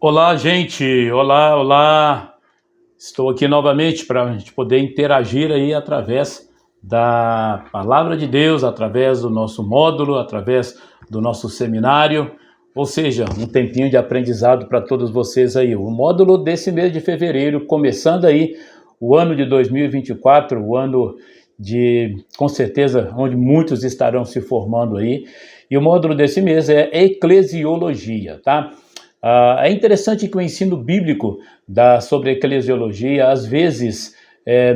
Olá, gente. Olá, olá. Estou aqui novamente para a gente poder interagir aí através da palavra de Deus, através do nosso módulo, através do nosso seminário, ou seja, um tempinho de aprendizado para todos vocês aí. O módulo desse mês de fevereiro, começando aí o ano de 2024, o ano de, com certeza, onde muitos estarão se formando aí. E o módulo desse mês é Eclesiologia, tá? É interessante que o ensino bíblico sobre eclesiologia, às vezes,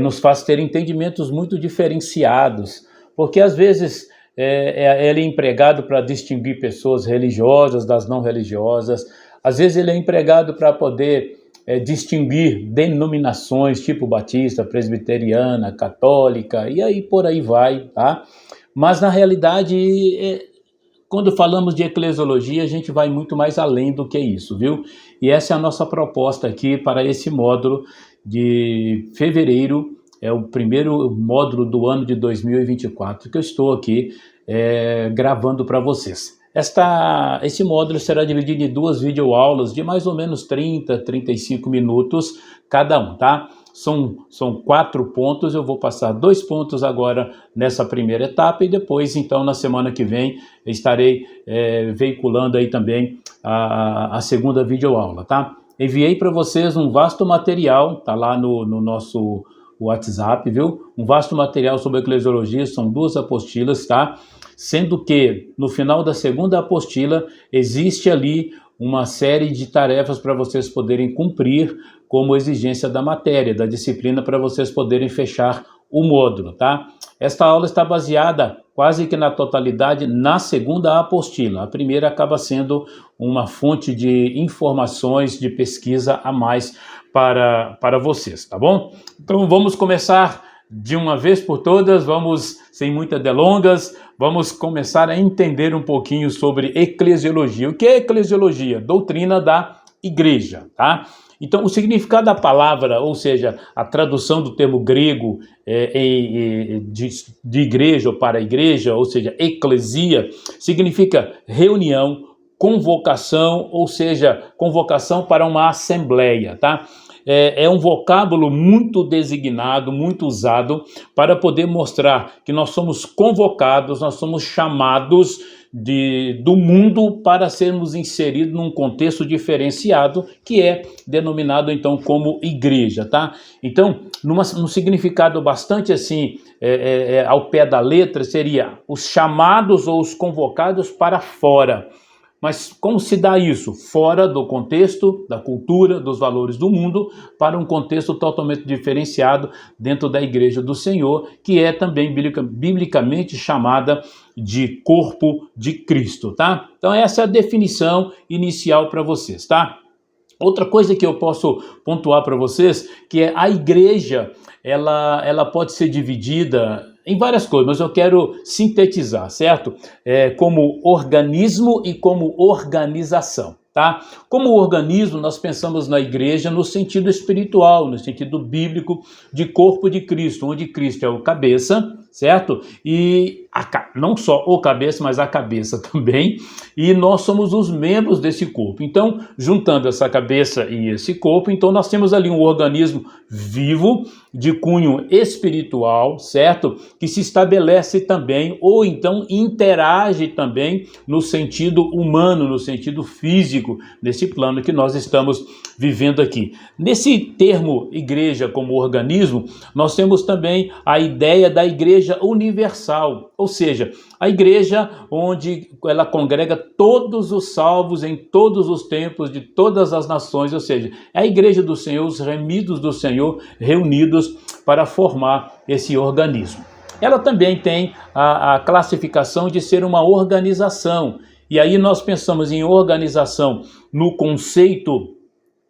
nos faz ter entendimentos muito diferenciados, porque às vezes ele é empregado para distinguir pessoas religiosas das não religiosas, às vezes ele é empregado para poder distinguir denominações, tipo batista, presbiteriana, católica, e aí por aí vai, tá? Mas na realidade, quando falamos de eclesiologia, a gente vai muito mais além do que isso, viu? E essa é a nossa proposta aqui para esse módulo de fevereiro, é o primeiro módulo do ano de 2024 que eu estou aqui gravando para vocês. Esse módulo será dividido em duas videoaulas de mais ou menos 30, 35 minutos cada um, tá? São 4 pontos, eu vou passar 2 pontos agora nessa primeira etapa e depois, então, na semana que vem, estarei veiculando aí também a segunda videoaula, tá? Enviei para vocês um vasto material, tá lá no nosso WhatsApp, viu? Um vasto material sobre eclesiologia, são 2 apostilas, tá? Sendo que no final da segunda apostila existe ali uma série de tarefas para vocês poderem cumprir como exigência da matéria, da disciplina, para vocês poderem fechar o módulo, tá? Esta aula está baseada quase que na totalidade na segunda apostila. A primeira acaba sendo uma fonte de informações, de pesquisa a mais para vocês, tá bom? Então vamos começar de uma vez por todas, vamos, sem muitas delongas, vamos começar a entender um pouquinho sobre eclesiologia. O que é eclesiologia? Doutrina da igreja, tá? Então, o significado da palavra, ou seja, a tradução do termo grego de igreja ou para igreja, ou seja, eclesia, significa reunião, convocação, ou seja, convocação para uma assembleia, tá? É um vocábulo muito designado, muito usado para poder mostrar que nós somos convocados, nós somos chamados do mundo para sermos inseridos num contexto diferenciado que é denominado então como igreja, tá? Então, num significado bastante assim, ao pé da letra, seria os chamados ou os convocados para fora. Mas como se dá isso? Fora do contexto, da cultura, dos valores do mundo, para um contexto totalmente diferenciado dentro da Igreja do Senhor, que é também biblicamente chamada de corpo de Cristo, tá? Então essa é a definição inicial para vocês, tá? Outra coisa que eu posso pontuar para vocês, que é a igreja, ela pode ser dividida em várias coisas, mas eu quero sintetizar, certo? Como organismo e como organização, tá? Como organismo, nós pensamos na igreja no sentido espiritual, no sentido bíblico de corpo de Cristo, onde Cristo é o cabeça, certo? E não só o cabeça, mas a cabeça também, e nós somos os membros desse corpo. Então, juntando essa cabeça e esse corpo, então nós temos ali um organismo vivo, de cunho espiritual, certo? Que se estabelece também, ou então interage também no sentido humano, no sentido físico, nesse plano que nós estamos vivendo aqui. Nesse termo igreja como organismo, nós temos também a ideia da igreja universal, ou seja, a igreja onde ela congrega todos os salvos em todos os tempos de todas as nações, ou seja, é a igreja do Senhor, os remidos do Senhor reunidos para formar esse organismo. Ela também tem a classificação de ser uma organização, e aí nós pensamos em organização no conceito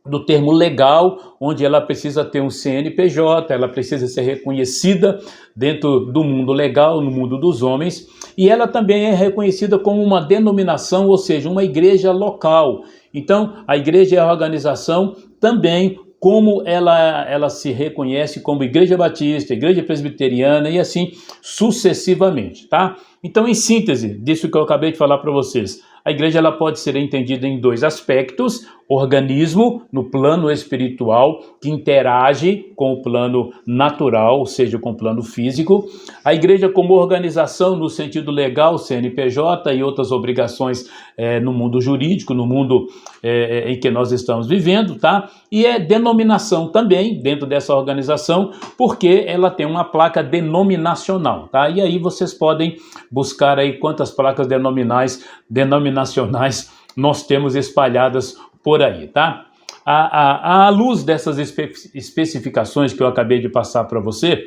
do termo legal, onde ela precisa ter um CNPJ, ela precisa ser reconhecida dentro do mundo legal, no mundo dos homens, e ela também é reconhecida como uma denominação, ou seja, uma igreja local. Então, a igreja é a organização também como ela se reconhece como igreja batista, igreja presbiteriana e assim sucessivamente, tá? Então, em síntese disso que eu acabei de falar para vocês, a igreja ela pode ser entendida em 2 aspectos, organismo no plano espiritual que interage com o plano natural, ou seja, com o plano físico. A igreja como organização no sentido legal, CNPJ e outras obrigações no mundo jurídico, no mundo em que nós estamos vivendo, tá? E é denominação também dentro dessa organização, porque ela tem uma placa denominacional, tá? E aí vocês podem buscar aí quantas placas denominacionais nós temos espalhadas por aí, tá? À luz dessas especificações que eu acabei de passar para você,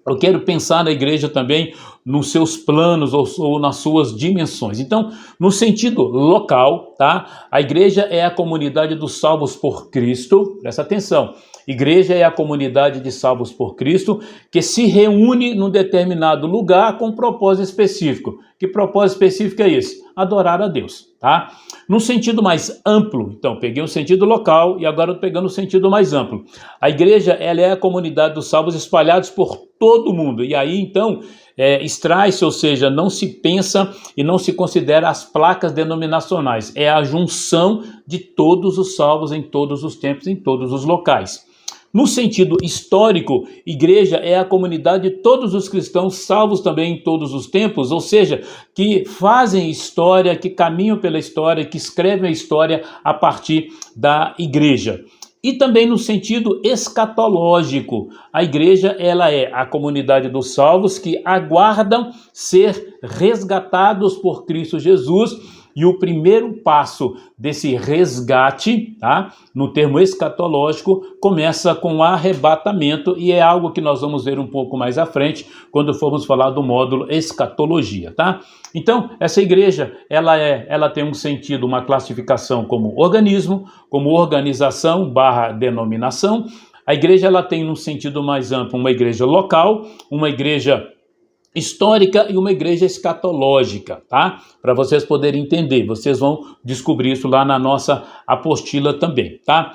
eu quero pensar na igreja também nos seus planos ou nas suas dimensões. Então, no sentido local, tá? A igreja é a comunidade dos salvos por Cristo, presta atenção. Igreja é a comunidade de salvos por Cristo que se reúne num determinado lugar com um propósito específico. Que propósito específico é esse? Adorar a Deus, tá? No sentido mais amplo, então, peguei o sentido local e agora estou pegando o sentido mais amplo. A igreja, ela é a comunidade dos salvos espalhados por todo o mundo. E aí, então, extrai-se, ou seja, não se pensa e não se considera as placas denominacionais. É a junção de todos os salvos em todos os tempos, em todos os locais. No sentido histórico, igreja é a comunidade de todos os cristãos salvos também em todos os tempos, ou seja, que fazem história, que caminham pela história, que escrevem a história a partir da igreja. E também no sentido escatológico, a igreja ela é a comunidade dos salvos que aguardam ser resgatados por Cristo Jesus. E o primeiro passo desse resgate, tá, no termo escatológico, começa com o arrebatamento e é algo que nós vamos ver um pouco mais à frente, quando formos falar do módulo escatologia, tá? Então, essa igreja, ela tem um sentido, uma classificação como organismo, como organização / denominação. A igreja, ela tem um sentido mais amplo, uma igreja local, uma igreja histórica e uma igreja escatológica, tá? Para vocês poderem entender, vocês vão descobrir isso lá na nossa apostila também, tá?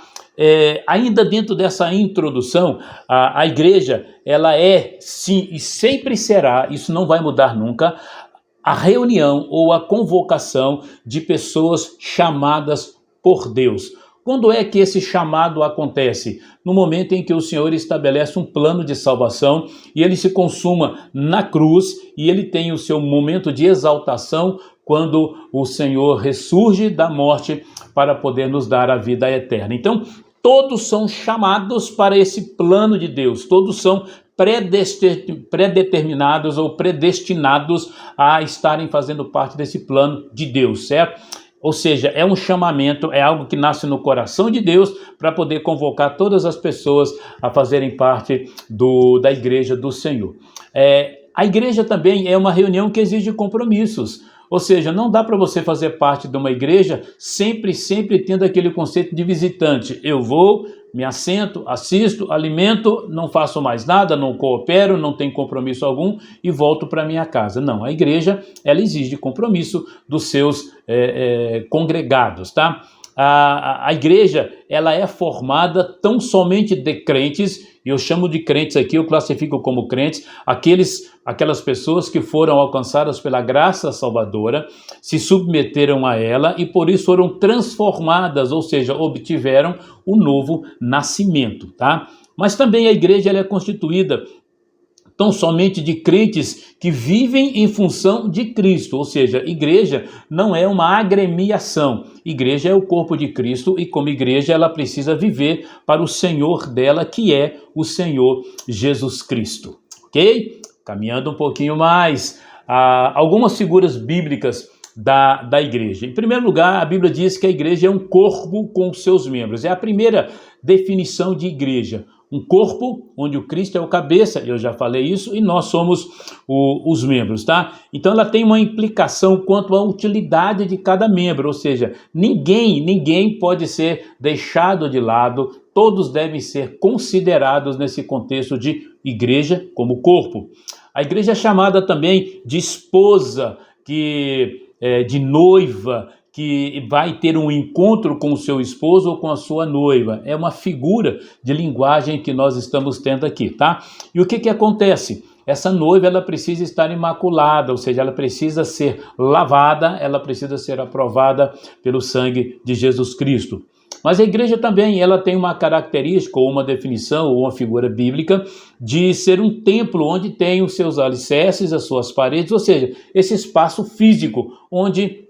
Ainda dentro dessa introdução, a igreja, ela é, sim, e sempre será, isso não vai mudar nunca, a reunião ou a convocação de pessoas chamadas por Deus. Quando é que esse chamado acontece? No momento em que o Senhor estabelece um plano de salvação e ele se consuma na cruz e ele tem o seu momento de exaltação quando o Senhor ressurge da morte para poder nos dar a vida eterna. Então, todos são chamados para esse plano de Deus, todos são predeterminados ou predestinados a estarem fazendo parte desse plano de Deus, certo? Ou seja, é um chamamento, é algo que nasce no coração de Deus para poder convocar todas as pessoas a fazerem parte da igreja do Senhor. A igreja também é uma reunião que exige compromissos. Ou seja, não dá para você fazer parte de uma igreja sempre tendo aquele conceito de visitante. Eu vou, me assento, assisto, alimento, não faço mais nada, não coopero, não tenho compromisso algum e volto para minha casa. Não, a igreja, ela exige compromisso dos seus congregados, tá? A igreja, ela é formada tão somente de crentes, e eu chamo de crentes aqui, eu classifico como crentes, aquelas pessoas que foram alcançadas pela graça salvadora, se submeteram a ela e por isso foram transformadas, ou seja, obtiveram o novo nascimento, tá? Mas também a igreja ela é constituída tão somente de crentes que vivem em função de Cristo, ou seja, igreja não é uma agremiação, igreja é o corpo de Cristo e como igreja ela precisa viver para o Senhor dela, que é o Senhor Jesus Cristo, ok? Caminhando um pouquinho mais, algumas figuras bíblicas da igreja. Em primeiro lugar, a Bíblia diz que a igreja é um corpo com seus membros, é a primeira definição de igreja. Um corpo onde o Cristo é o cabeça, eu já falei isso, e nós somos os membros, tá? Então ela tem uma implicação quanto à utilidade de cada membro, ou seja, ninguém pode ser deixado de lado, todos devem ser considerados nesse contexto de igreja como corpo. A igreja é chamada também de esposa, de noiva, que vai ter um encontro com o seu esposo ou com a sua noiva. É uma figura de linguagem que nós estamos tendo aqui, tá? E o que acontece? Essa noiva, ela precisa estar imaculada, ou seja, ela precisa ser lavada, ela precisa ser aprovada pelo sangue de Jesus Cristo. Mas a igreja também, ela tem uma característica, ou uma definição, ou uma figura bíblica, de ser um templo onde tem os seus alicerces, as suas paredes, ou seja, esse espaço físico, onde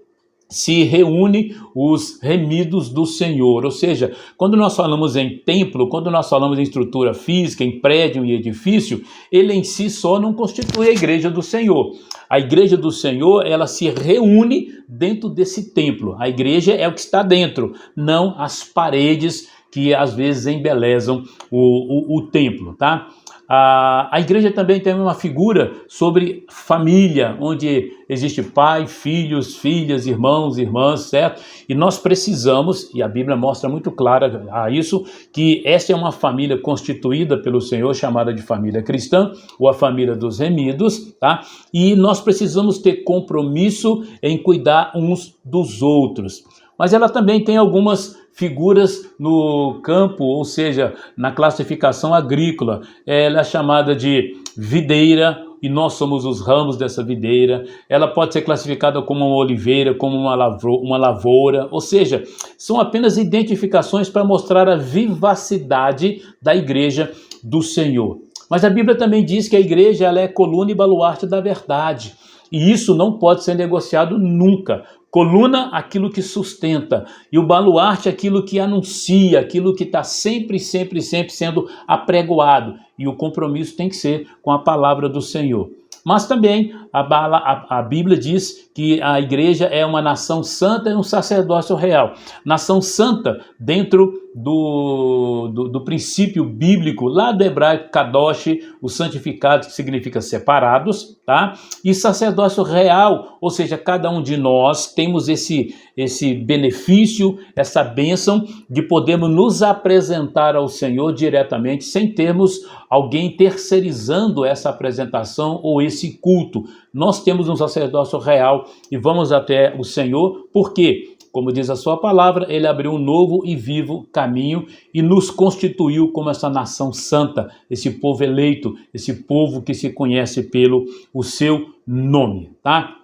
se reúne os remidos do Senhor. Ou seja, quando nós falamos em templo, quando nós falamos em estrutura física, em prédio e edifício, ele em si só não constitui a igreja do Senhor. A igreja do Senhor, ela se reúne dentro desse templo. A igreja é o que está dentro, não as paredes que às vezes embelezam o templo, tá? A igreja também tem uma figura sobre família, onde existe pai, filhos, filhas, irmãos, irmãs, certo? E nós precisamos, e a Bíblia mostra muito clara a isso, que essa é uma família constituída pelo Senhor, chamada de família cristã, ou a família dos remidos, tá? E nós precisamos ter compromisso em cuidar uns dos outros. Mas ela também tem algumas figuras no campo, ou seja, na classificação agrícola. Ela é chamada de videira, e nós somos os ramos dessa videira. Ela pode ser classificada como uma oliveira, como uma lavoura, ou seja, são apenas identificações para mostrar a vivacidade da igreja do Senhor. Mas a Bíblia também diz que a igreja ela é coluna e baluarte da verdade, e isso não pode ser negociado nunca. Coluna, aquilo que sustenta, e o baluarte, aquilo que anuncia, aquilo que está sempre sendo apregoado. E o compromisso tem que ser com a palavra do Senhor. Mas também a Bíblia diz que a igreja é uma nação santa e um sacerdócio real. Nação santa dentro do princípio bíblico, lá do hebraico kadosh, o santificado, que significa separados, tá? E sacerdócio real, ou seja, cada um de nós temos esse benefício, essa bênção de podermos nos apresentar ao Senhor diretamente, sem termos alguém terceirizando essa apresentação ou esse culto. Nós temos um sacerdócio real e vamos até o Senhor, porque, como diz a sua palavra, ele abriu um novo e vivo caminho e nos constituiu como essa nação santa, esse povo eleito, esse povo que se conhece pelo o seu nome, tá?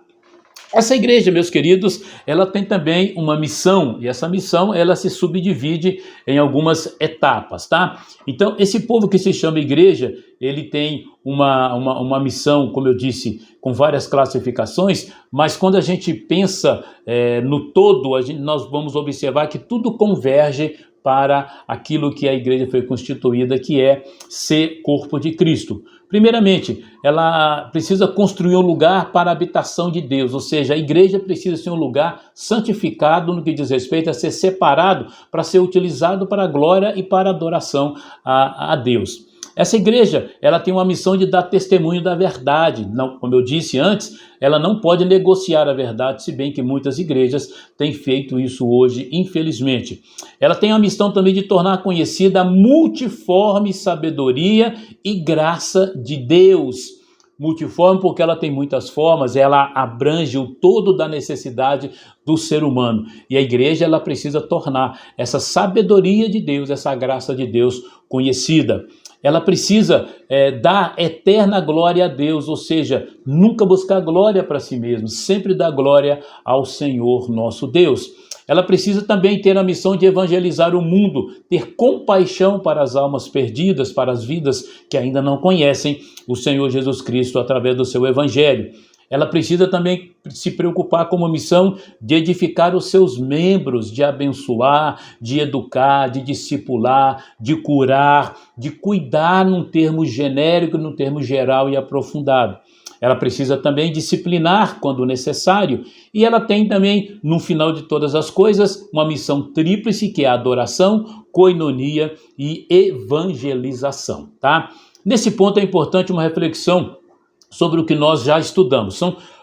Essa igreja, meus queridos, ela tem também uma missão, e essa missão ela se subdivide em algumas etapas, tá? Então, esse povo que se chama igreja, ele tem uma missão, como eu disse, com várias classificações, mas quando a gente pensa no todo, nós vamos observar que tudo converge para aquilo que a igreja foi constituída, que é ser corpo de Cristo. Primeiramente, ela precisa construir um lugar para a habitação de Deus, ou seja, a igreja precisa ser um lugar santificado no que diz respeito a ser separado para ser utilizado para a glória e para a adoração a Deus. Essa igreja, ela tem uma missão de dar testemunho da verdade. Não, como eu disse antes, ela não pode negociar a verdade, se bem que muitas igrejas têm feito isso hoje, infelizmente. Ela tem a missão também de tornar conhecida a multiforme sabedoria e graça de Deus. Multiforme porque ela tem muitas formas, ela abrange o todo da necessidade do ser humano. E a igreja, ela precisa tornar essa sabedoria de Deus, essa graça de Deus conhecida. Ela precisa dar eterna glória a Deus, ou seja, nunca buscar glória para si mesmo, sempre dar glória ao Senhor nosso Deus. Ela precisa também ter a missão de evangelizar o mundo, ter compaixão para as almas perdidas, para as vidas que ainda não conhecem o Senhor Jesus Cristo através do seu evangelho. Ela precisa também se preocupar com a missão de edificar os seus membros, de abençoar, de educar, de discipular, de curar, de cuidar num termo genérico, num termo geral e aprofundado. Ela precisa também disciplinar quando necessário, e ela tem também, no final de todas as coisas, uma missão tríplice, que é a adoração, koinonia e evangelização, tá? Nesse ponto é importante uma reflexão sobre o que nós já estudamos.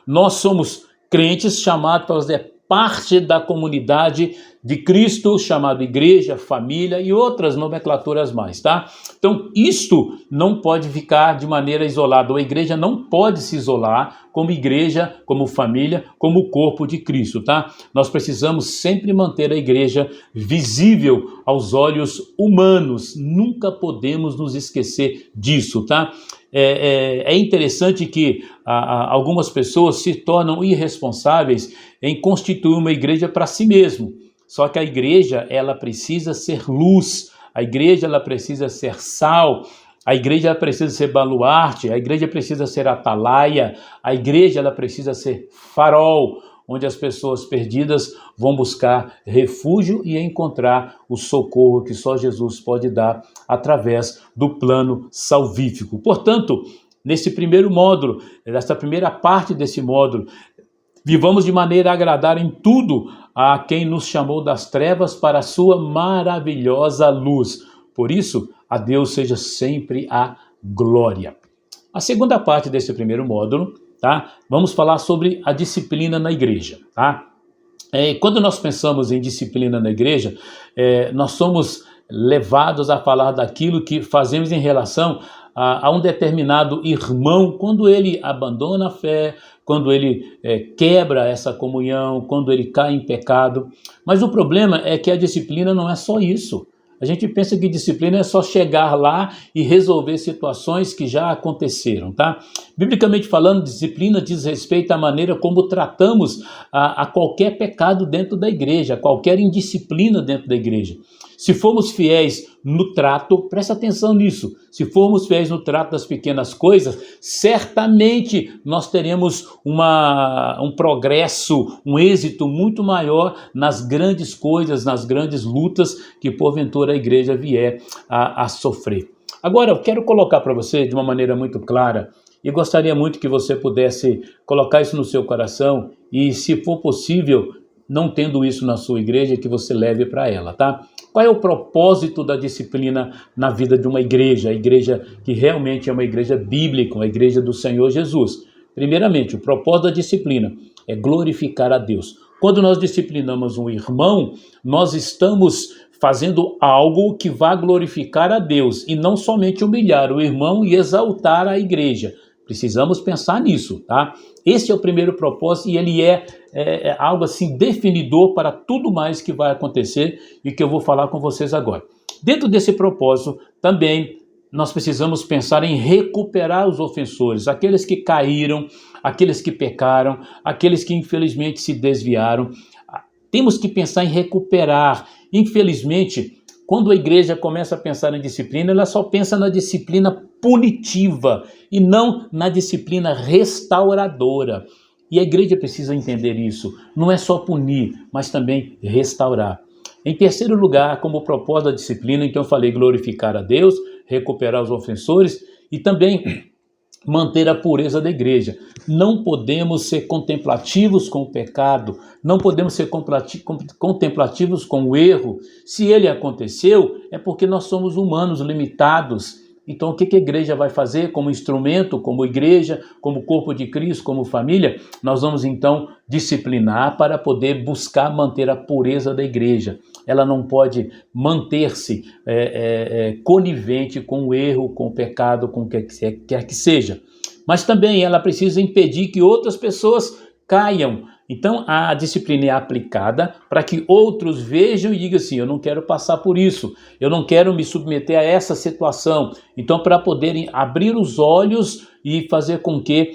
Nós somos crentes chamados para fazer parte da comunidade de Cristo, chamado igreja, família e outras nomenclaturas mais, tá? Então, isto não pode ficar de maneira isolada. A igreja não pode se isolar como igreja, como família, como corpo de Cristo, tá? Nós precisamos sempre manter a igreja visível aos olhos humanos. Nunca podemos nos esquecer disso, tá? É interessante que algumas pessoas se tornam irresponsáveis em constituir uma igreja para si mesmo. Só que a igreja, ela precisa ser luz, a igreja, ela precisa ser sal, a igreja, ela precisa ser baluarte, a igreja precisa ser atalaia, a igreja, ela precisa ser farol, onde as pessoas perdidas vão buscar refúgio e encontrar o socorro que só Jesus pode dar através do plano salvífico. Portanto, nesse primeiro módulo, nessa primeira parte desse módulo, vivamos de maneira a agradar em tudo a quem nos chamou das trevas para a sua maravilhosa luz. Por isso, a Deus seja sempre a glória. A segunda parte desse primeiro módulo, tá? Vamos falar sobre a disciplina na igreja, tá? Quando nós pensamos em disciplina na igreja, nós somos levados a falar daquilo que fazemos em relação a um determinado irmão, quando ele abandona a fé, quando ele quebra essa comunhão, quando ele cai em pecado. Mas o problema é que a disciplina não é só isso. A gente pensa que disciplina é só chegar lá e resolver situações que já aconteceram, tá? Biblicamente falando, disciplina diz respeito à maneira como tratamos a qualquer pecado dentro da igreja, qualquer indisciplina dentro da igreja. Se formos fiéis no trato, presta atenção nisso, se formos fiéis no trato das pequenas coisas, certamente nós teremos um progresso, um êxito muito maior nas grandes coisas, nas grandes lutas que porventura a igreja vier a sofrer. Agora, eu quero colocar para você de uma maneira muito clara, e gostaria muito que você pudesse colocar isso no seu coração e, se for possível, não tendo isso na sua igreja, que você leve para ela, tá? Qual é o propósito da disciplina na vida de uma igreja? A igreja que realmente é uma igreja bíblica, uma igreja do Senhor Jesus. Primeiramente, o propósito da disciplina é glorificar a Deus. Quando nós disciplinamos um irmão, nós estamos fazendo algo que vai glorificar a Deus e não somente humilhar o irmão e exaltar a igreja. Precisamos pensar nisso, tá? Esse é o primeiro propósito e ele é algo assim definidor para tudo mais que vai acontecer e que eu vou falar com vocês agora. Dentro desse propósito, também nós precisamos pensar em recuperar os ofensores, aqueles que caíram, aqueles que pecaram, aqueles que infelizmente se desviaram. Temos que pensar em recuperar. Infelizmente, quando a igreja começa a pensar em disciplina, ela só pensa na disciplina punitiva e não na disciplina restauradora. E a igreja precisa entender isso. Não é só punir, mas também restaurar. Em terceiro lugar, como propósito da disciplina, então eu falei glorificar a Deus, recuperar os ofensores e também manter a pureza da igreja. Não podemos ser contemplativos com o pecado, não podemos ser contemplativos com o erro. Se ele aconteceu, é porque nós somos humanos limitados. Então, o que a igreja vai fazer como instrumento, como igreja, como corpo de Cristo, como família? Nós vamos, então, disciplinar para poder buscar manter a pureza da igreja. Ela não pode manter-se conivente com o erro, com o pecado, com o que quer que seja. Mas também ela precisa impedir que outras pessoas caiam. Então, a disciplina é aplicada para que outros vejam e digam assim, eu não quero passar por isso, eu não quero me submeter a essa situação. Então, para poderem abrir os olhos e fazer com que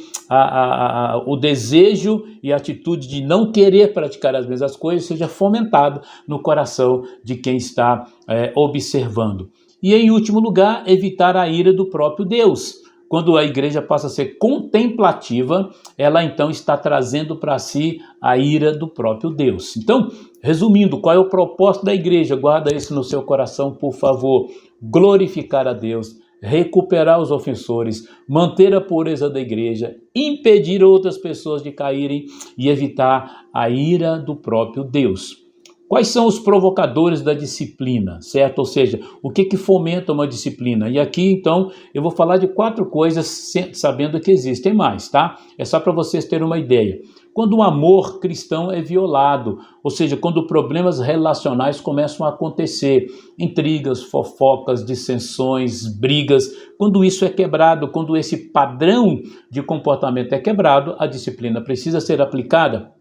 o desejo e a atitude de não querer praticar as mesmas coisas seja fomentado no coração de quem está observando. E, em último lugar, evitar a ira do próprio Deus. Quando a igreja passa a ser contemplativa, ela então está trazendo para si a ira do próprio Deus. Então, resumindo, qual é o propósito da igreja? Guarda isso no seu coração, por favor. Glorificar a Deus, recuperar os ofensores, manter a pureza da igreja, impedir outras pessoas de caírem e evitar a ira do próprio Deus. Quais são os provocadores da disciplina, certo? Ou seja, o que fomenta uma disciplina? E aqui, então, eu vou falar de 4 coisas, sabendo que existem mais, tá? É só para vocês terem uma ideia. Quando o amor cristão é violado, ou seja, quando problemas relacionais começam a acontecer, intrigas, fofocas, dissensões, brigas, quando isso é quebrado, quando esse padrão de comportamento é quebrado, a disciplina precisa ser aplicada.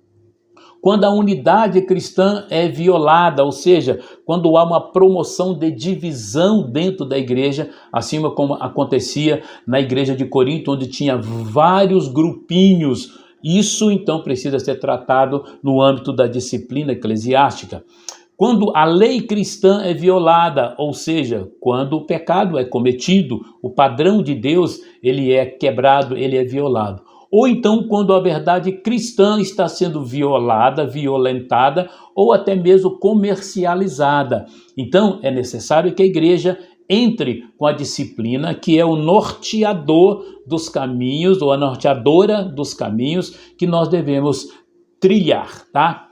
Quando a unidade cristã é violada, ou seja, quando há uma promoção de divisão dentro da igreja, assim como acontecia na igreja de Corinto, onde tinha vários grupinhos, isso então precisa ser tratado no âmbito da disciplina eclesiástica. Quando a lei cristã é violada, ou seja, quando o pecado é cometido, o padrão de Deus, ele é quebrado, ele é violado. Ou então quando a verdade cristã está sendo violada, violentada, ou até mesmo comercializada. Então é necessário que a igreja entre com a disciplina que é o norteador dos caminhos, ou a norteadora dos caminhos que nós devemos trilhar, tá?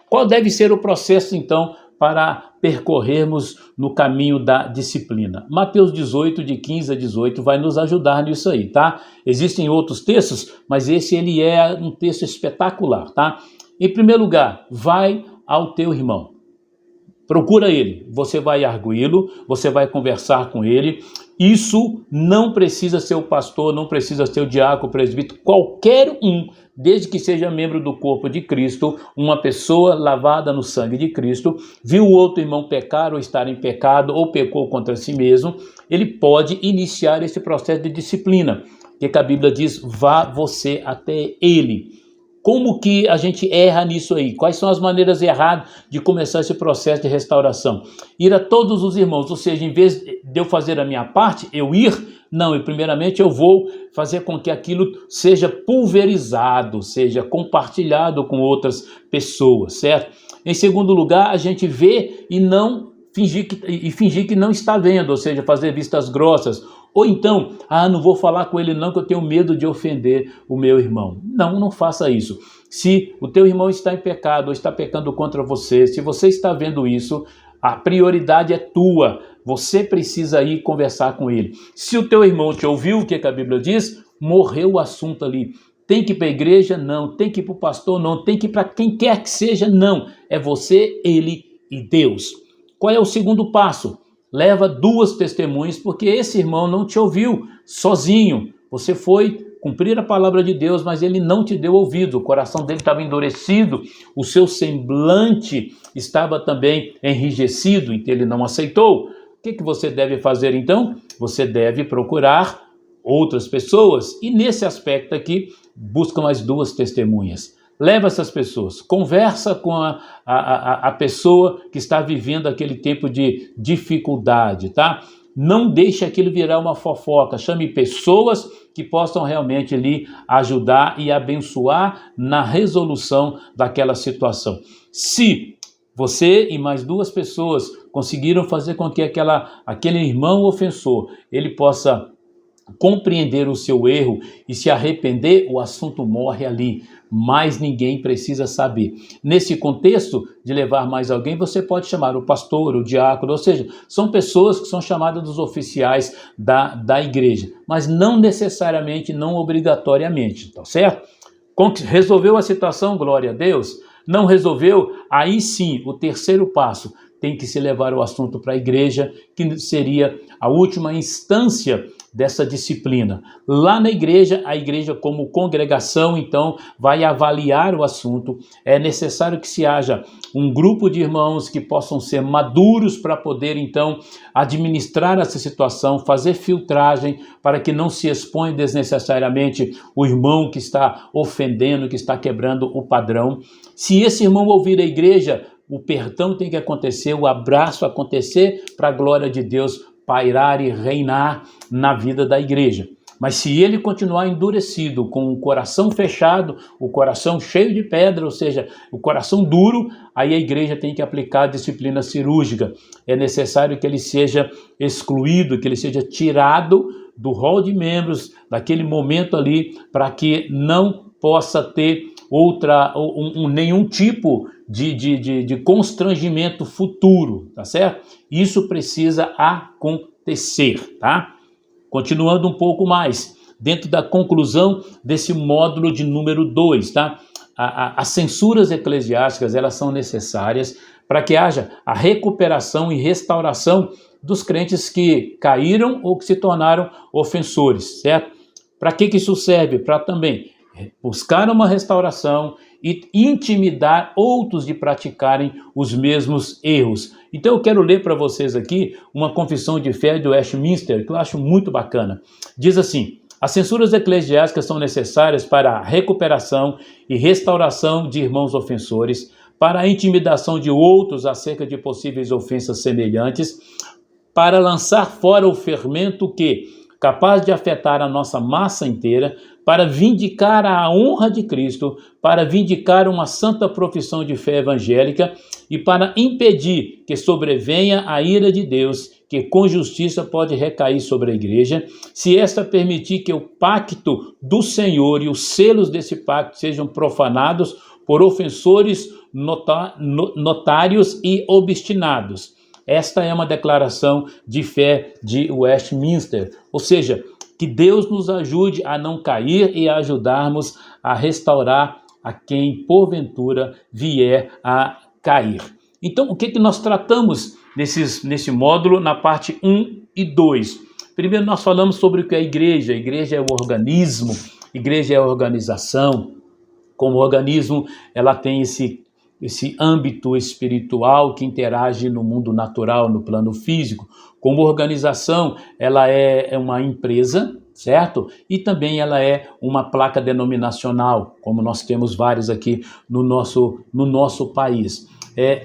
Qual deve ser o processo, então, para percorrermos no caminho da disciplina? Mateus 18, de 15 a 18, vai nos ajudar nisso aí, tá? Existem outros textos, mas esse ele é um texto espetacular, tá? Em primeiro lugar, vai ao teu irmão. Procura ele, você vai arguí-lo, você vai conversar com ele. Isso não precisa ser o pastor, não precisa ser o diácono, o presbítero, qualquer um, desde que seja membro do corpo de Cristo, uma pessoa lavada no sangue de Cristo, viu o outro irmão pecar ou estar em pecado ou pecou contra si mesmo, ele pode iniciar esse processo de disciplina, que a Bíblia diz, vá você até ele. Como que a gente erra nisso aí? Quais são as maneiras erradas de começar esse processo de restauração? Ir a todos os irmãos, ou seja, em vez de eu fazer a minha parte, eu ir, não, e primeiramente eu vou fazer com que aquilo seja pulverizado, seja compartilhado com outras pessoas, certo? Em segundo lugar, a gente vê e não fingir que não está vendo, ou seja, fazer vistas grossas. Ou então, não vou falar com ele não, que eu tenho medo de ofender o meu irmão. Não, não faça isso. Se o teu irmão está em pecado ou está pecando contra você, se você está vendo isso, a prioridade é tua. Você precisa ir conversar com ele. Se o teu irmão te ouviu, o que a Bíblia diz? Morreu o assunto ali. Tem que ir para a igreja? Não. Tem que ir para o pastor? Não. Tem que ir para quem quer que seja? Não. É você, ele e Deus. Qual é o segundo passo? Leva 2 testemunhas, porque esse irmão não te ouviu sozinho. Você foi cumprir a palavra de Deus, mas ele não te deu ouvido. O coração dele estava endurecido, o seu semblante estava também enrijecido, então ele não aceitou. O que você deve fazer então? Você deve procurar outras pessoas e nesse aspecto aqui, busca mais 2 testemunhas. Leva essas pessoas, conversa com a pessoa que está vivendo aquele tempo de dificuldade, tá? Não deixe aquilo virar uma fofoca, chame pessoas que possam realmente lhe ajudar e abençoar na resolução daquela situação. Se você e mais 2 pessoas conseguiram fazer com que aquele irmão ofensor, ele possa compreender o seu erro e se arrepender, o assunto morre ali. Mais ninguém precisa saber. Nesse contexto de levar mais alguém, você pode chamar o pastor, o diácono, ou seja, são pessoas que são chamadas dos oficiais da igreja, mas não necessariamente, não obrigatoriamente, tá certo? Resolveu a situação, glória a Deus. Não resolveu, aí sim, o terceiro passo, tem que se levar o assunto para a igreja, que seria a última instância dessa disciplina. Lá na igreja, a igreja como congregação, então, vai avaliar o assunto. É necessário que se haja um grupo de irmãos que possam ser maduros para poder, então, administrar essa situação, fazer filtragem para que não se exponha desnecessariamente o irmão que está ofendendo, que está quebrando o padrão. Se esse irmão ouvir a igreja, o perdão tem que acontecer, o abraço acontecer para a glória de Deus pairar e reinar na vida da igreja. Mas se ele continuar endurecido, com o coração fechado, o coração cheio de pedra, ou seja, o coração duro, aí a igreja tem que aplicar a disciplina cirúrgica. É necessário que ele seja excluído, que ele seja tirado do rol de membros, daquele momento ali, para que não possa ter nenhum tipo de constrangimento futuro, tá certo? Isso precisa acontecer, tá? Continuando um pouco mais, dentro da conclusão desse módulo de número 2, tá? As censuras eclesiásticas, elas são necessárias para que haja a recuperação e restauração dos crentes que caíram ou que se tornaram ofensores, certo? Para que isso serve? Para também buscar uma restauração e intimidar outros de praticarem os mesmos erros. Então eu quero ler para vocês aqui uma confissão de fé do Westminster, que eu acho muito bacana. Diz assim: as censuras eclesiásticas são necessárias para a recuperação e restauração de irmãos ofensores, para a intimidação de outros acerca de possíveis ofensas semelhantes, para lançar fora o fermento que, capaz de afetar a nossa massa inteira, para vindicar a honra de Cristo, para vindicar uma santa profissão de fé evangélica e para impedir que sobrevenha a ira de Deus, que com justiça pode recair sobre a igreja, se esta permitir que o pacto do Senhor e os selos desse pacto sejam profanados por ofensores notários e obstinados. Esta é uma declaração de fé de Westminster, ou seja, que Deus nos ajude a não cair e a ajudarmos a restaurar a quem porventura vier a cair. Então, o que nós tratamos nesse módulo na parte 1 e 2? Primeiro nós falamos sobre o que é a igreja. A igreja é o organismo, a igreja é a organização. Como organismo, ela tem esse âmbito espiritual que interage no mundo natural, no plano físico. Como organização, ela é uma empresa, certo? E também ela é uma placa denominacional, como nós temos várias aqui no nosso país.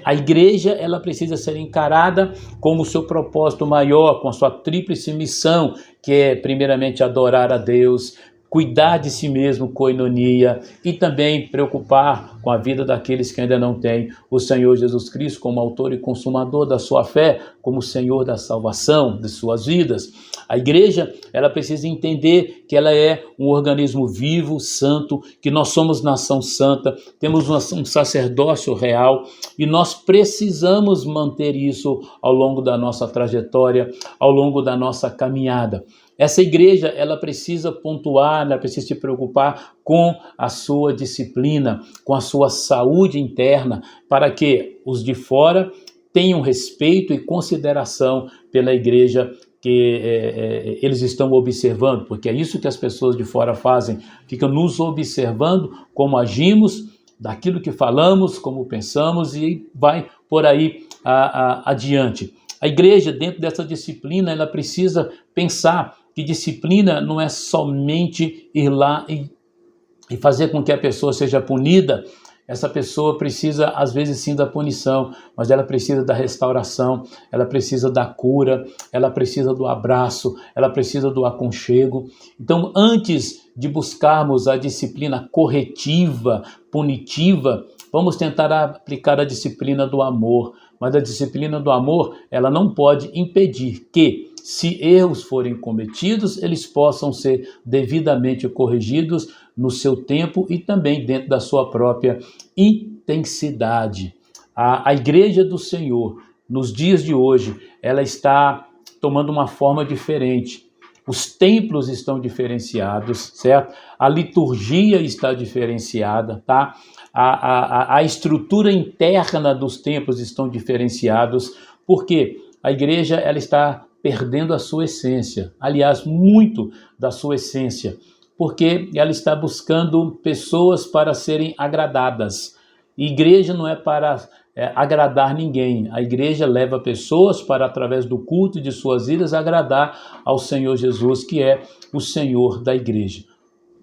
A igreja, ela precisa ser encarada como seu propósito maior, com a sua tríplice missão, que é primeiramente adorar a Deus, cuidar de si mesmo, koinonia, e também preocupar com a vida daqueles que ainda não têm o Senhor Jesus Cristo como autor e consumador da sua fé, como Senhor da salvação de suas vidas. A igreja, ela precisa entender que ela é um organismo vivo, santo, que nós somos nação santa, temos um sacerdócio real e nós precisamos manter isso ao longo da nossa trajetória, ao longo da nossa caminhada. Essa igreja, ela precisa pontuar, ela precisa se preocupar com a sua disciplina, com a sua saúde interna, para que os de fora tenham respeito e consideração pela igreja que eles estão observando, porque é isso que as pessoas de fora fazem, ficam nos observando como agimos, daquilo que falamos, como pensamos e vai por aí adiante. A igreja, dentro dessa disciplina, ela precisa pensar que disciplina não é somente ir lá e fazer com que a pessoa seja punida. Essa pessoa precisa, às vezes, sim, da punição, mas ela precisa da restauração, ela precisa da cura, ela precisa do abraço, ela precisa do aconchego. Então, antes de buscarmos a disciplina corretiva, punitiva, vamos tentar aplicar a disciplina do amor. Mas a disciplina do amor, ela não pode impedir que, se erros forem cometidos, eles possam ser devidamente corrigidos no seu tempo e também dentro da sua própria intensidade. A igreja do Senhor, nos dias de hoje, ela está tomando uma forma diferente. Os templos estão diferenciados, certo? A liturgia está diferenciada, tá? A estrutura interna dos templos estão diferenciados, porque a igreja, ela está perdendo a sua essência, aliás, muito da sua essência, porque ela está buscando pessoas para serem agradadas. E igreja não é para agradar ninguém. A igreja leva pessoas para, através do culto de suas vidas, agradar ao Senhor Jesus, que é o Senhor da igreja.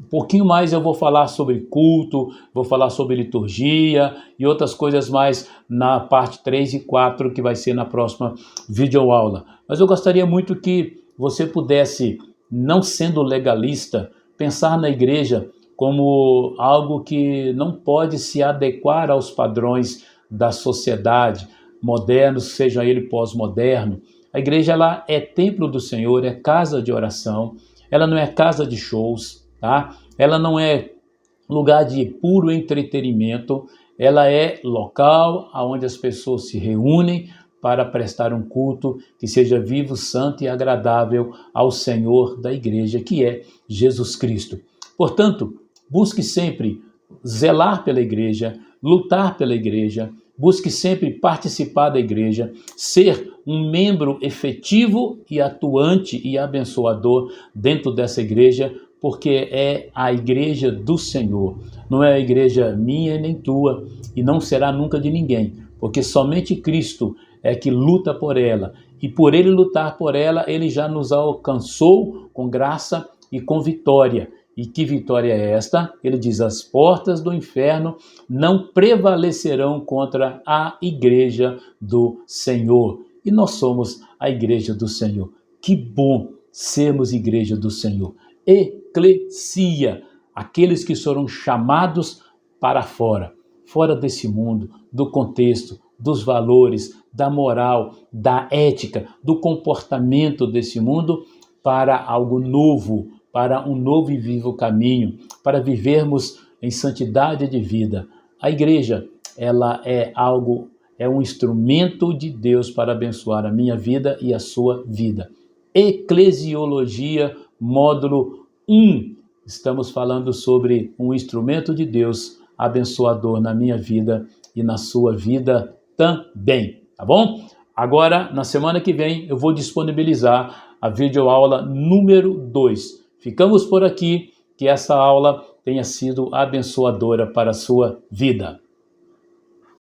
Um pouquinho mais eu vou falar sobre culto, vou falar sobre liturgia e outras coisas mais na parte 3 e 4, que vai ser na próxima videoaula. Mas eu gostaria muito que você pudesse, não sendo legalista, pensar na igreja como algo que não pode se adequar aos padrões da sociedade, modernos, seja ele pós-moderno. A igreja, ela é templo do Senhor, é casa de oração, ela não é casa de shows, tá? Ela não é lugar de puro entretenimento, ela é local onde as pessoas se reúnem para prestar um culto que seja vivo, santo e agradável ao Senhor da igreja, que é Jesus Cristo. Portanto, busque sempre zelar pela igreja, lutar pela igreja, busque sempre participar da igreja, ser um membro efetivo e atuante e abençoador dentro dessa igreja, porque é a igreja do Senhor, não é a igreja minha nem tua, e não será nunca de ninguém, porque somente Cristo é que luta por ela, e por ele lutar por ela, ele já nos alcançou com graça e com vitória, E que vitória é esta? Ele diz: as portas do inferno não prevalecerão contra a igreja do Senhor. E nós somos a igreja do Senhor. Que bom sermos igreja do Senhor. Eclesia, aqueles que foram chamados para fora, fora desse mundo, do contexto, dos valores, da moral, da ética, do comportamento desse mundo, para algo novo, para um novo e vivo caminho, para vivermos em santidade de vida. A igreja, ela é um instrumento de Deus para abençoar a minha vida e a sua vida. Eclesiologia, módulo 1. Estamos falando sobre um instrumento de Deus abençoador na minha vida e na sua vida também, tá bom? Agora, na semana que vem, eu vou disponibilizar a videoaula número 2. Ficamos por aqui, que essa aula tenha sido abençoadora para a sua vida.